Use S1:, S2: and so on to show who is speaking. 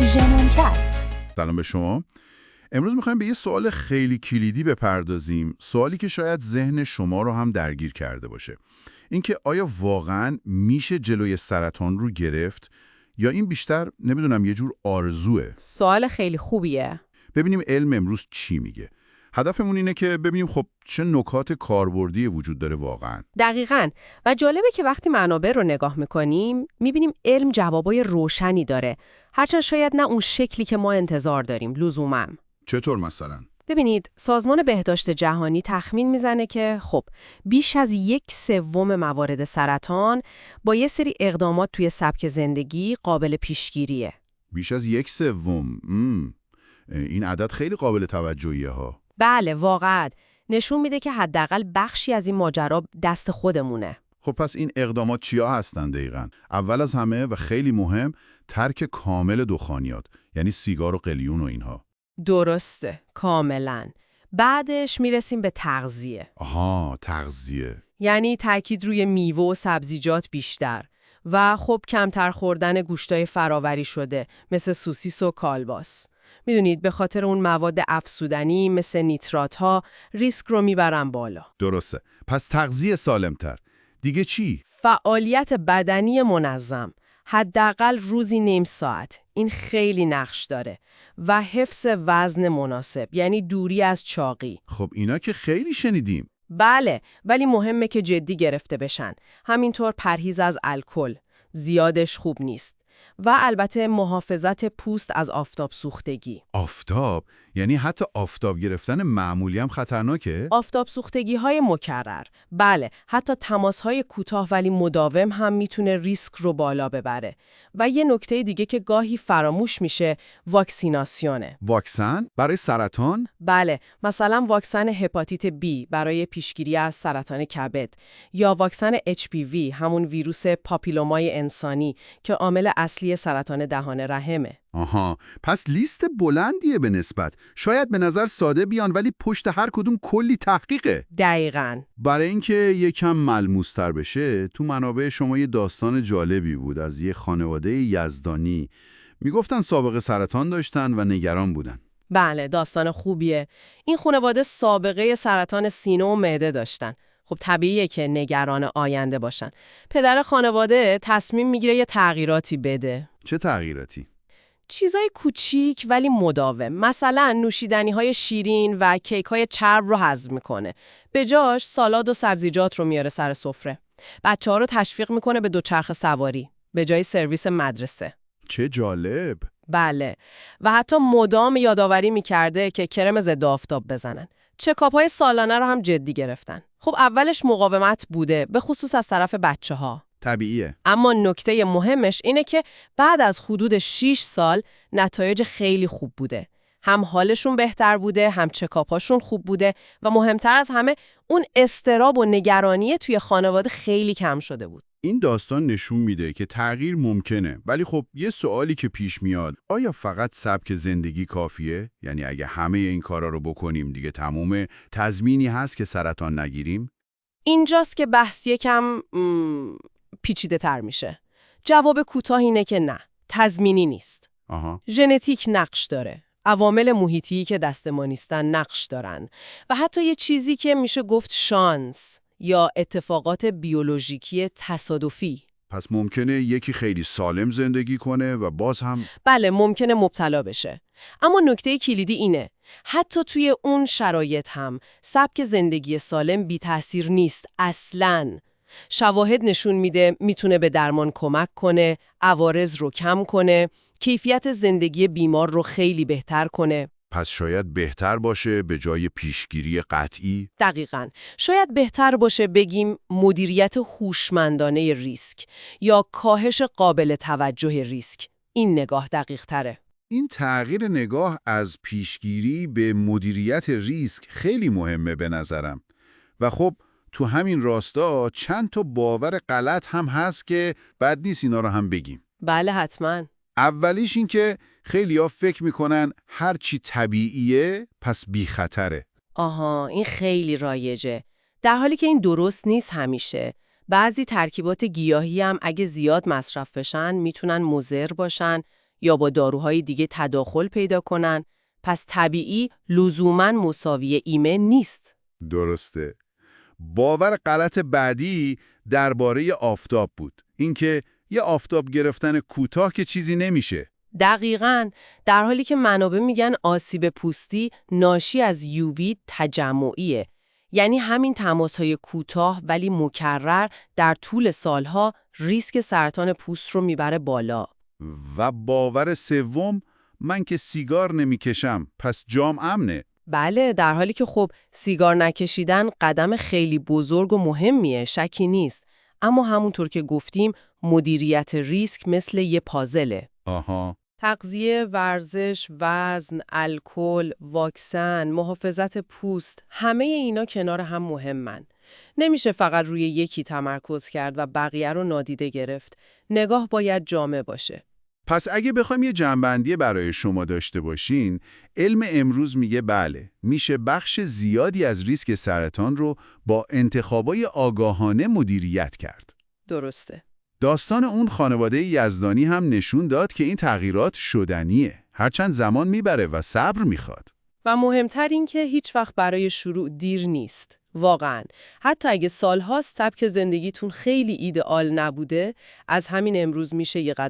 S1: ژنونکست.
S2: سلام به شما. امروز میخوایم به یه سوال خیلی کلیدی بپردازیم، سوالی که شاید ذهن شما رو هم درگیر کرده باشه. اینکه آیا واقعاً میشه جلوی سرطان رو گرفت یا این بیشتر نمیدونم یه جور آرزوئه؟
S3: سوال خیلی خوبیه.
S2: ببینیم علم امروز چی میگه. هدفمون اینه که ببینیم خب چه نکات کاربردی وجود داره واقعاً.
S3: دقیقاً. و جالبه که وقتی منابع رو نگاه میکنیم میبینیم علم جوابای روشنی داره. هرچند شاید نه اون شکلی که ما انتظار داریم لزوماً.
S2: چطور مثلا؟
S3: ببینید، سازمان بهداشت جهانی تخمین میزنه که خب بیش از 1/3 موارد سرطان با یه سری اقدامات توی سبک زندگی قابل پیشگیریه.
S2: بیش از 1/3. این عدد خیلی قابل توجهیه ها.
S3: بله، واقعا نشون میده که حداقل بخشی از این ماجرا دست خودمونه.
S2: خب پس این اقدامات چیا هستن دقیقاً؟ اول از همه و خیلی مهم، ترک کامل دخانیات، یعنی سیگار و قلیون و اینها.
S3: درسته، کاملاً. بعدش میرسیم به تغذیه.
S2: آها، تغذیه.
S3: یعنی تاکید روی میوه و سبزیجات بیشتر و خب کمتر خوردن گوشتای فراوری شده مثل سوسیس و کالباس. میدونید به خاطر اون مواد افزودنی مثل نیترات ها ریسک رو میبرن بالا.
S2: درسته. پس تغذیه سالمتر. دیگه چی؟
S3: فعالیت بدنی منظم. حداقل روزی نیم ساعت. این خیلی نقش داره. و حفظ وزن مناسب، یعنی دوری از چاقی.
S2: خب اینا که خیلی شنیدیم.
S3: بله، ولی مهمه که جدی گرفته بشن. همینطور پرهیز از الکل. زیادش خوب نیست. و البته محافظت پوست از آفتاب سوختگی.
S2: آفتاب؟ یعنی حتی آفتاب گرفتن معمولی هم خطرناکه؟
S3: آفتاب سوختگی های مکرر. بله، حتی تماس های کوتاه ولی مداوم هم میتونه ریسک رو بالا ببره. و یه نکته دیگه که گاهی فراموش میشه، واکسیناسیونه.
S2: واکسن برای سرطان؟
S3: بله، مثلا واکسن هپاتیت B برای پیشگیری از سرطان کبد یا واکسن HPV، همون ویروس پاپیلومای انسانی که عامل اصلی سرطان دهان رحمه.
S2: آها، پس لیست بلندیه به نسبت. شاید به نظر ساده بیان ولی پشت هر کدوم کلی تحقیقه.
S3: دقیقاً.
S2: برای اینکه یکم ملموس‌تر بشه، تو منابع شما یه داستان جالبی بود از یه خانواده یزدانی. میگفتن سابقه سرطان داشتن و نگران بودن.
S3: بله، داستان خوبیه. این خانواده سابقه سرطان سینه و معده داشتن. خب طبیعیه که نگران آینده باشن. پدر خانواده تصمیم میگیره یه تغییراتی بده.
S2: چه تغییراتی؟
S3: چیزای کوچیک ولی مداوم. مثلا نوشیدنی‌های شیرین و کیک‌های چرب رو حذف میکنه. به جاش سالاد و سبزیجات رو میاره سر سفره. بچه‌ها رو تشویق میکنه به دوچرخه سواری به جای سرویس مدرسه.
S2: چه جالب.
S3: بله. و حتی مدام یادآوری میکرده که کرم ضد آفتاب بزنن. چکاپ‌های سالانه رو هم جدی گرفتن. خب اولش مقاومت بوده، به خصوص از طرف بچه‌ها.
S2: طبیعیه.
S3: اما نکته مهمش اینه که بعد از حدود 6 سال نتایج خیلی خوب بوده. هم حالشون بهتر بوده، هم چکاپاشون خوب بوده و مهمتر از همه اون اضطراب و نگرانی توی خانواده خیلی کم شده بود.
S2: این داستان نشون میده که تغییر ممکنه، ولی خب یه سوالی که پیش میاد، آیا فقط سبک زندگی کافیه؟ یعنی اگه همه این کارا رو بکنیم دیگه تمومه؟ تضمینی هست که سرطان نگیریم؟
S3: اینجاست که بحث یکم پیچیده تر میشه. جواب کوتاه اینه که نه، تضمینی نیست.
S2: آها.
S3: ژنتیک نقش داره. عوامل محیطی که دست ما نیستن نقش دارن. و حتی یه چیزی که میشه گفت شانس یا اتفاقات بیولوژیکی تصادفی.
S2: پس ممکنه یکی خیلی سالم زندگی کنه و باز هم
S3: بله، ممکنه مبتلا بشه. اما نکته کلیدی اینه، حتی توی اون شرایط هم سبک زندگی سالم بی تأثیر نیست اصلاً. شواهد نشون میده میتونه به درمان کمک کنه، عوارض رو کم کنه، کیفیت زندگی بیمار رو خیلی بهتر کنه.
S2: پس شاید بهتر باشه به جای پیشگیری قطعی؟
S3: دقیقاً. شاید بهتر باشه بگیم مدیریت هوشمندانه ریسک یا کاهش قابل توجه ریسک. این نگاه دقیق تره.
S2: این تغییر نگاه از پیشگیری به مدیریت ریسک خیلی مهمه به نظرم. و خب تو همین راستا چند تا باور غلط هم هست که بد نیست اینا رو هم بگیم.
S3: بله حتماً.
S2: اولیش این که خیلی‌ها فکر میکنن هر چی طبیعیه پس بی خطره.
S3: آها، این خیلی رایجه. در حالی که این درست نیست همیشه. بعضی ترکیبات گیاهی هم اگه زیاد مصرف بشن میتونن مضر باشن یا با داروهای دیگه تداخل پیدا کنن، پس طبیعی لزوماً مساوی ایمن نیست.
S2: درسته. باور غلط بعدی درباره آفتاب بود. اینکه یه آفتاب گرفتن کوتاه که چیزی نمیشه.
S3: دقیقاً، در حالی که منابع میگن آسیب پوستی ناشی از یووی تجمعیه. یعنی همین تماس‌های کوتاه ولی مکرر در طول سالها ریسک سرطان پوست رو میبره بالا.
S2: و باور سوم، من که سیگار نمیکشم پس جام امنه.
S3: بله، در حالی که خب سیگار نکشیدن قدم خیلی بزرگ و مهمیه، شکی نیست. اما همونطور که گفتیم مدیریت ریسک مثل یه پازله.
S2: آها.
S3: تغذیه، ورزش، وزن، الکل، واکسن، محافظت پوست، همه اینا کنار هم مهمن. نمیشه فقط روی یکی تمرکز کرد و بقیه رو نادیده گرفت. نگاه باید جامع باشه.
S2: پس اگه بخوایم یه جمع‌بندی برای شما داشته باشین، علم امروز میگه بله، میشه بخش زیادی از ریسک سرطان رو با انتخابای آگاهانه مدیریت کرد.
S3: درسته.
S2: داستان اون خانواده یزدانی هم نشون داد که این تغییرات شدنیه. هرچند زمان میبره و صبر میخواد.
S3: و مهمتر این که هیچ وقت برای شروع دیر نیست. واقعاً. حتی اگه سال‌هاست سبک زندگیتون خیلی ایدئال نبوده، از همین امروز میشه یه قدم